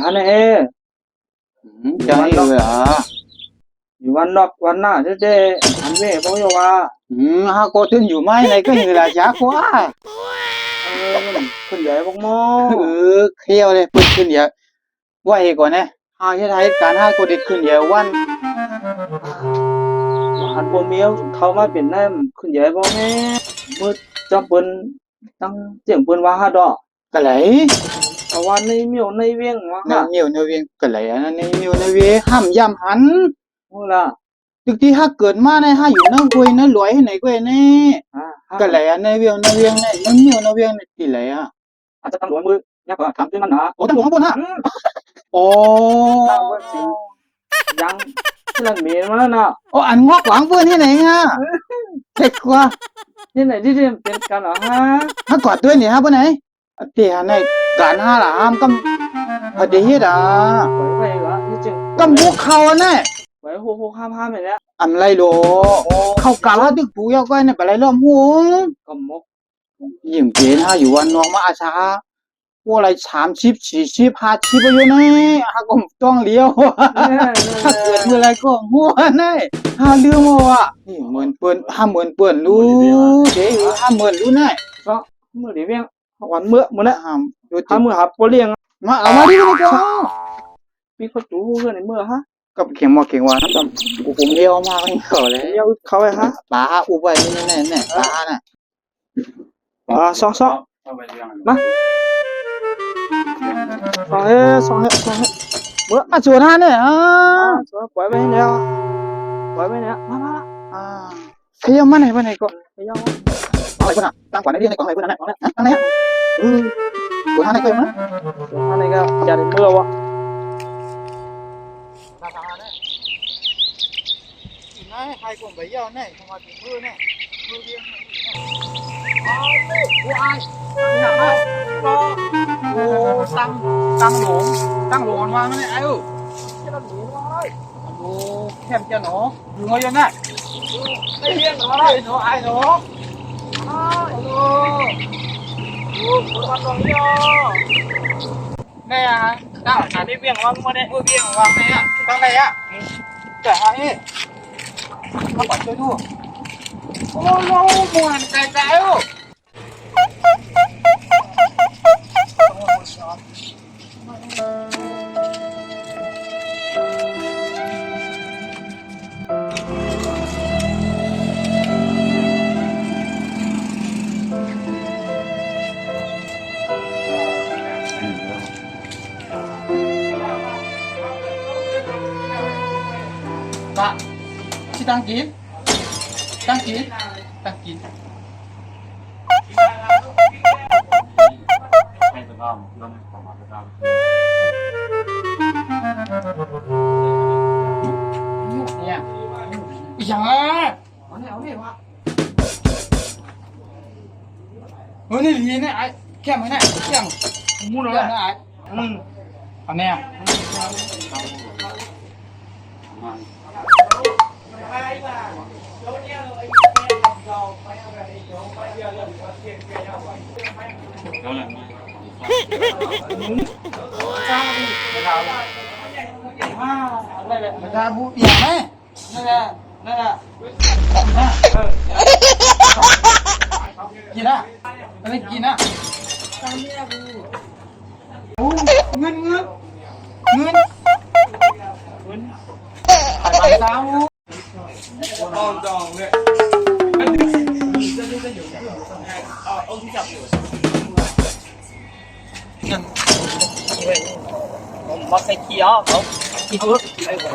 ฮันเอจะให้เลยอ่ะอยู่วันนอกวันหน้าเจ๊อันเว่บอกอยู่ว่าฮะก็ถึงอยู่ไม่ไหนก็อยู่ละจ้าควาขึ้นใหญ่บอกมอเขี้ยวเลยพูดขึ้นเยอะว่าเอกก่อนนะหาที่ไทยการห้าก็ได้ขึ้นเยอะวันหันโปเมียวเข้ามาเป็นแนมขึ้นใหญ่บอกแม่มือจำเปิ้นตั้งเจียงเปิ้นว่าฮะดอกกะไหลแต่ว่าในเมียวในเวียงว่าในเมียวในเวียงกะไหลอันนั้นในเมียวในเวียห้ามย่ำหันโอ้ล่ะตึกที่ห้าเกิดมาในห้าอยู่นั่งคุยนั่งรวยให้ไหนก็นี่กะไหลอันในเวียงในเวียงในนั่งเมียวในเวียงในที่ไหนอ่ะอาจจะตำรวจมือยักษ์ถามขึ้นมันนะโอ้ตำรวจข้างบนฮะโอ้ตามว่าสิยังที่นั่นมีมาแล้วนะโอ้อันงอกหวังเพื่อนที่ไหนอ่ะเด็กกว่าที่ไหนที่เป็นกันเหรอฮะถ้ากอดด้วยเนี่ยฮะเพื่อนไหนเตี่ยในการห้าหลามก็พอดีอ่ะไว้ไว้ละที่จริงก็บุกเขาเนี่ยไว้โหข้ามแบบนี้อันไรโดเข้ากาลตึกปูยอกไว้เนี่ยไปไรล้อมหัวกำมกยิ่งเกณฑ์ฮะอยู่วันน้องมาอาชาพวกอะไร30 40 50ไปอยู่นี่ฮะก็ต้องเลี้ยวถ้าเกิดเมื่อไรก็หัวนี่ฮะลืมว่านี่เหมือนเปิ้น50,000เปิ้นรู้เดี๋ยว50,000รู้นี่ก็เมื่อเดี๋ยวเวียงวันเมื่อนะ50,000หาปเลี้ยงมาเอามาดิมันก็ปีเขาจูเรื่องในเมื่อฮะกับเข็มว่าเข็มว่าน้ำผมเลี้ยวมาไม่เขาเลยเลี้ยวเขาไอ้ฮะปลาอุบไว้นี่แน่ปลาน่ะซอกมาซองเมื่อชวนท่านเนี่ยปล่อยไปแล้วปล่อยไปเนี่ยมาขยับมาไหนไปไหนก็ขยับอะไรคนอ่ะตั้งขวัญในเรื่องในของอะไรคนนั้นนั่นเนี่ยชวนท่านไหนก็ยังนะชวนท่านไหนก็อย่าได้เมื่อวะใครกลุ่มไปเยี่ยวเนี่ยมาถึงมือเนี่ยมือเดียวโอ้ยอยากได้โอ้ตั้งหลงวางนั่นไอ้จะต้องหนีเลยโอ้แคมจะหนูอยู่ไงยังไงไม่เลี้ยงหนูเลยหนูไอ้หนูโอ้คนวันลงย่อแม่ฮะตั้งอันนี้เบี้ยงวางมาเนี่ยเบี้ยงวางไหนอ่ะตั้งไหนอ่ะแต่ไอ้มาปัดช่วยดูโอ้โหมวนไกลๆโอ้ปะที่ตั้งกินนี่ยังเอาเนี่ยวะนี่ลีเนี่ยไอ้แค่ไหนเนี่ยแค่มูนเลยไอ้อันเนี้ยมันจะบูอย่างไหมนั่นแหละกินอ่ะอะไรกินอ่ะเงินไปตามลองจองเลยเอาที่จับอยู่ผมมาใส่เกียร์เขาไอ้โห